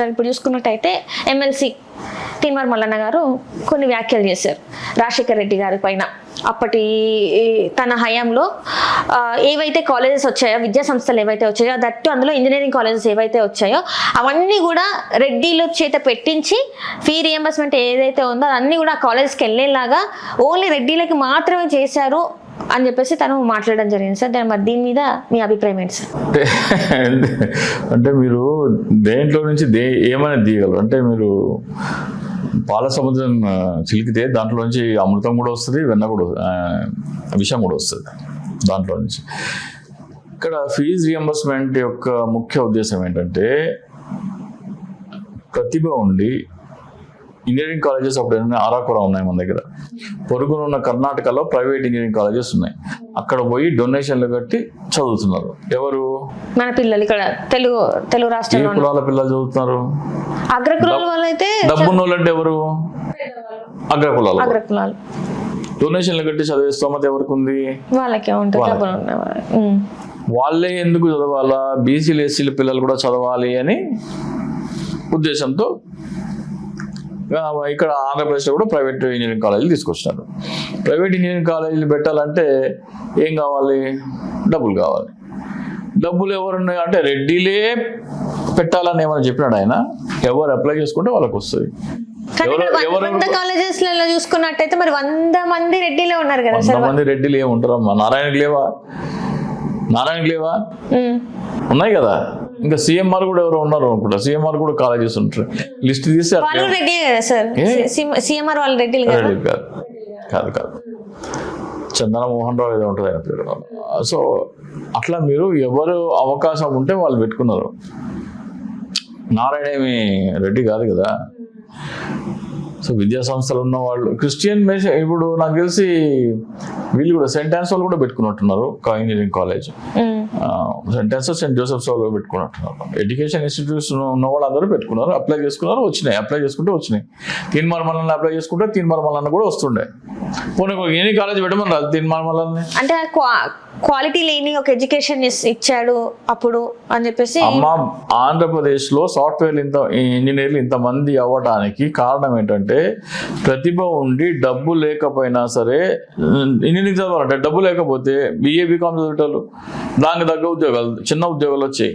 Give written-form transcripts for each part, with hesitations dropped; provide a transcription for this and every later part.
Sir ఇప్పుడు చూసుకున్నట్టయితే MLC Teenmar Mallanna garu కొన్ని వ్యాఖ్యలు చేశారు రాజశేఖర్ రెడ్డి గారి పైన. అప్పటి తన హయాంలో ఏవైతే కాలేజెస్ వచ్చాయో, విద్యా సంస్థలు ఏవైతే వచ్చాయో, దట్టు అందులో ఇంజనీరింగ్ కాలేజెస్ ఏవైతే వచ్చాయో అవన్నీ కూడా రెడ్డిల చేత పెట్టించి ఫీ రియంబర్స్మెంట్ ఏదైతే ఉందో అన్నీ కూడా ఆ కాలేజెస్కి వెళ్ళేలాగా ఓన్లీ రెడ్డిలకి మాత్రమే చేశారు అని చెప్పేసి తను మాట్లాడడం జరిగింది సార్. మరి దీని మీద మీ అభిప్రాయం ఏంటి సార్? అంటే మీరు దేంట్లో నుంచి ఏమైనా తీయగలరు. అంటే మీరు పాల సముద్రం చిలికితే దాంట్లో నుంచి అమృతం కూడా వస్తుంది, వెన్న కూడా విషం కూడా వస్తుంది దాంట్లో నుంచి. ఇక్కడ ఫీజు రియంబర్స్మెంట్ యొక్క ముఖ్య ఉద్దేశం ఏంటంటే, ప్రతిభ ఉండి ఇంజనీరింగ్ కాలేజెస్ అప్పుడు ఆరాకొర ఉన్నాయి మన దగ్గర. పొరుగున ఉన్న కర్ణాటకలో ప్రైవేట్ ఇంజనీరింగ్ కాలేజెస్ ఉన్నాయి. అక్కడ పోయి డొనేషన్లు కట్టి చదువుతున్నారు. ఎవరు? మన పిల్లలు ఇక్కడ తెలుగు రాష్ట్రాల్లో. ఏ కులాల పిల్లలు చదువుతున్నారు? అగ్రకులాల వాళ్ళు అయితే. డబ్బున్నోళ్ళు అంటే ఎవరు? అగ్రకులాలు. అగ్రకులాలు డొనేషన్లు కట్టి చదివే స్తోమత ఎవరికి ఉంది? వాళ్ళకే ఉంటుంది. వాళ్ళే ఎందుకు చదవాలా? బీసీలు ఎస్సీల పిల్లలు కూడా చదవాలి అని ఉద్దేశంతో ఇక్కడ ఆంధ్రప్రదేశ్లో కూడా ప్రైవేట్ ఇంజనీరింగ్ కాలేజీలు తీసుకొచ్చినారు. ప్రైవేట్ ఇంజనీరింగ్ కాలేజీలు పెట్టాలంటే ఏం కావాలి? డబ్బులు కావాలి. డబ్బులు ఎవరున్నాయి అంటే రెడ్డిలే పెట్టాలని ఏమైనా చెప్పినాడు ఆయన. ఎవరు అప్లై చేసుకుంటే వాళ్ళకి వస్తుంది. కాలేజెస్లలో చూసుకున్నట్టయితే మరి 100 మంది రెడ్డిలే ఉన్నారు కదా. 100 మంది రెడ్డిలు ఏముంటారమ్మా? నారాయణకి లేవా? ఉన్నాయి కదా. ఇంకా సిఎంఆర్ కూడా ఎవరో ఉన్నారు అనుకుంటా. సిఎంఆర్ కూడా కాలేజెస్ ఉంటారు. లిస్ట్ తీసి కాదు చందన మోహన్ రావు ఏదో ఉంటుంది ఆయన పేరు. సో అట్లా మీరు ఎవరు అవకాశం ఉంటే వాళ్ళు పెట్టుకున్నారు. నారాయణ ఏమి రెడ్డి కాదు కదా. సో విద్యా సంస్థలు ఉన్న వాళ్ళు క్రిస్టియన్ ఇప్పుడు నాకు తెలిసి వీళ్ళు కూడా సెయింట్ ఆన్స్ వాళ్ళు కూడా పెట్టుకున్నట్టున్నారు engineering college. Saint Ann's, Saint Joseph's వాళ్ళు పెట్టుకున్నట్టున్నారు. ఎడ్యుకేషన్ ఇన్స్టిట్యూట్స్ ఉన్న వాళ్ళు అందరూ పెట్టుకున్నారు. అప్లై చేసుకున్నారు, వచ్చినాయి. అప్లై చేసుకుంటే వచ్చినాయి. తీన్మార్ మల్లన్న అప్లై చేసుకుంటే తీన్మార్ మల్లన్న కూడా వస్తుండే. పోనీ ఎన్ని కాలేజ్ పెట్టమని రాదు తీన్మార్ మల్లన్న. అంటే క్వాలిటీ లేని ఒక ఎడ్యుకేషన్ ఇచ్చాడు అప్పుడు అని చెప్పేసి. ఆంధ్రప్రదేశ్ లో సాఫ్ట్వేర్ ఇంజనీర్లు ఇంతమంది అవ్వడానికి కారణం ఏంటంటే, ప్రతిభ ఉండి డబ్బు లేకపోయినా సరే ఇంజనీరింగ్ చదవాలంటే డబ్బు లేకపోతే BA BCom చదివేటోళ్ళు దానికి తగ్గ ఉద్యోగాలు, చిన్న ఉద్యోగాలు వచ్చాయి.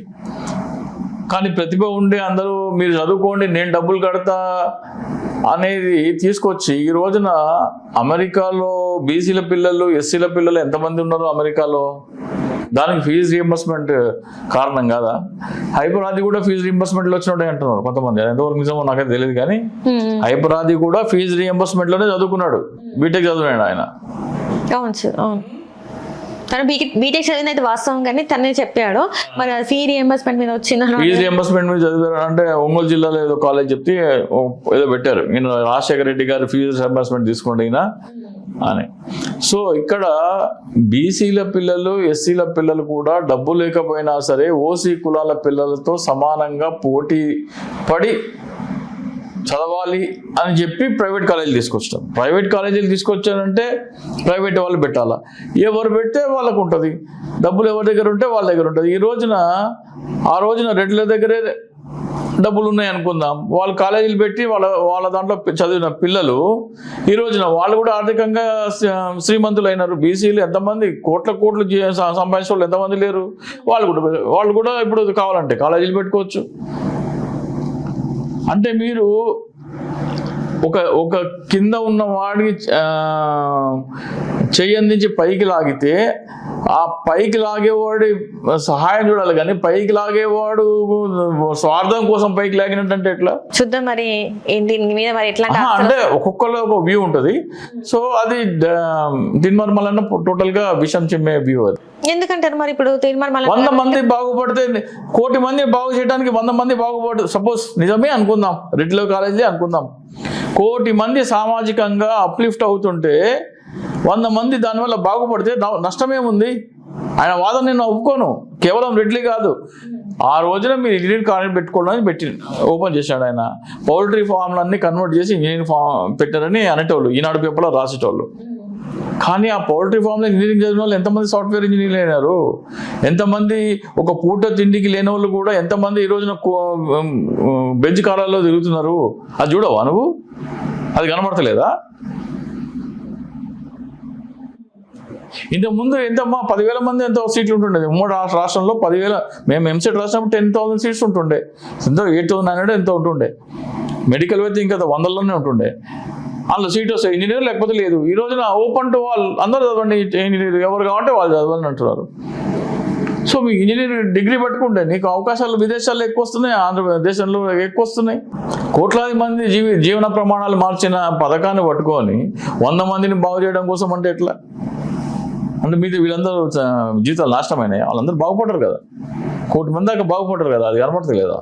కానీ ప్రతిభ ఉండి అందరూ మీరు చదువుకోండి నేను డబ్బులు కడతా అనేది తీసుకొచ్చి ఈ రోజున అమెరికాలో బీసీల పిల్లలు, ఎస్సీల పిల్లలు ఎంతమంది ఉన్నారు అమెరికాలో? దానికి ఫీజు రియంబర్స్మెంట్ కారణం కాదా? హైపరాది కూడా ఫీజు రియంబర్స్మెంట్లో వచ్చినట్టు అంటున్నారు కొంతమంది. అది ఎంతవరకు నిజమో నాకైతే తెలియదు. కానీ హైపరాది కూడా ఫీజు రియంబర్స్మెంట్లోనే చదువుకున్నాడు. బీటెక్ చదివాడు ఆయన. అవును సార్, అవును. తను బీటెక్ చదివిన అయితే వాస్తవం, కానీ తనే చెప్పాడు. మరి ఫీ రియంబర్స్మెంట్ మీద వచ్చింది. ఫీజు రియంబర్స్మెంట్ మీద చదివారు అంటే ఒంగోలు జిల్లాలో ఏదో కాలేజ్ చెప్తే ఏదో పెట్టారు, నేను రాజశేఖర రెడ్డి గారు ఫీజు రియంబర్స్మెంట్ తీసుకోండి అయినా అని. సో ఇక్కడ బీసీల పిల్లలు, ఎస్సీల పిల్లలు కూడా డబ్బు లేకపోయినా సరే ఓసీ కులాల పిల్లలతో సమానంగా పోటీ పడి చదవాలి అని చెప్పి ప్రైవేట్ కాలేజీలు తీసుకొచ్చాం. ప్రైవేట్ కాలేజీలు తీసుకొచ్చారంటే ప్రైవేట్ వాళ్ళు పెట్టాలా? ఎవరు పెడితే వాళ్ళకు ఉంటుంది. డబ్బులు ఎవరి దగ్గర ఉంటే వాళ్ళ దగ్గర ఉంటుంది. ఆ రోజున రెడ్ల దగ్గరే డబ్బులు ఉన్నాయి అనుకుందాం. వాళ్ళు కాలేజీలు పెట్టి వాళ్ళ దాంట్లో చదివిన పిల్లలు ఈ రోజున వాళ్ళు కూడా ఆర్థికంగా శ్రీమంతులు అయినారు. బీసీలు ఎంతమంది కోట్లు సంపాదించిన వాళ్ళు ఎంతమంది లేరు? వాళ్ళు కూడా ఇప్పుడు కావాలంటే కాలేజీలు పెట్టుకోవచ్చు. అంటే మీరు ఒక కింద ఉన్న వాడికి చెయ్యి అందించి పైకి లాగితే ఆ పైకి లాగేవాడి సహాయం చూడాలి, కానీ పైకి లాగేవాడు స్వార్థం కోసం పైకి లాగినట్టు ఎట్లా? చూద్దాం మరి మీద మరి ఎట్లా అంటే ఒక్కొక్కరు ఒక వ్యూ ఉంటుంది. సో అది తీన్మార్ మల్లన్న టోటల్ గా విషం చిమ్మే వ్యూ. అది ఎందుకంటారు మరి? ఇప్పుడు 100 మంది బాగుపడితే 1 కోటి మంది బాగు చేయడానికి 100 మంది బాగుపడు, సపోజ్ నిజమే అనుకుందాం, రెడ్డిలో కాలేజీ అనుకుందాం. 1 కోటి మంది సామాజికంగా అప్లిఫ్ట్ అవుతుంటే 100 మంది దానివల్ల బాగుపడితే నష్టమేముంది? ఆయన వాదన నేను ఒప్పుకోను. కేవలం రెడ్లీ కాదు, ఆ రోజున మీరు ఇంజనీరింగ్ కాలేజ్ పెట్టుకోవడానికి ఓపెన్ చేశాడు ఆయన. పౌల్ట్రీ ఫామ్లన్నీ కన్వర్ట్ చేసి ఇంజనీరింగ్ ఫామ్ పెట్టారని అనేటోళ్ళు, ఈనాడు పేపర్లో రాసేటోళ్ళు. కానీ ఆ పౌల్ట్రీ ఫామ్లో ఇంజనీరింగ్ చదివిన వాళ్ళు ఎంతమంది సాఫ్ట్వేర్ ఇంజనీర్లు అయినారు, ఎంతమంది ఒక పూట తిండికి లేని వాళ్ళు కూడా ఎంతమంది ఈ రోజున బెంచ్ కారాల్లో తిరుగుతున్నారు. అది చూడవా నువ్వు? అది కనబడతలేదా? ఇంతకుముందు ఎంతమ్మా 10,000 మంది ఎంతో సీట్లు ఉంటుండేది ఉమ్మడి రాష్ట్రంలో. 10,000 మేము ఎంసెట్ రాసినప్పుడు 10,000 సీట్స్ ఉంటుండే, ఎంతో 8,900 ఎంతో ఉంటుండే. మెడికల్ అయితే ఇంకా 100లోనే ఉంటుండే. అందులో సీట్ వస్తాయి, ఇంజనీర్ లేకపోతే లేదు. ఈ రోజున ఓపెన్ టు వాళ్ళు అందరూ చదవండి ఇంజనీర్, ఎవరు కావాలంటే వాళ్ళు చదవాలని అంటున్నారు. సో మీకు ఇంజనీర్ డిగ్రీ పట్టుకుంటే నీకు అవకాశాలు విదేశాల్లో ఎక్కువ వస్తున్నాయి, ఆంధ్రదేశంలో ఎక్కువ వస్తున్నాయి. కోట్లాది మంది జీవన ప్రమాణాలు మార్చిన పథకాన్ని పట్టుకొని 100 మందిని బాగు చేయడం కోసం అంటే ఎట్లా? అంటే మీది వీళ్ళందరూ జీవితాలు నాశనమైనాయి, వాళ్ళందరూ బాగుపడరు కదా, 1,000,000 దాకా బాగుపడరు కదా, అది కనపడతలేదా?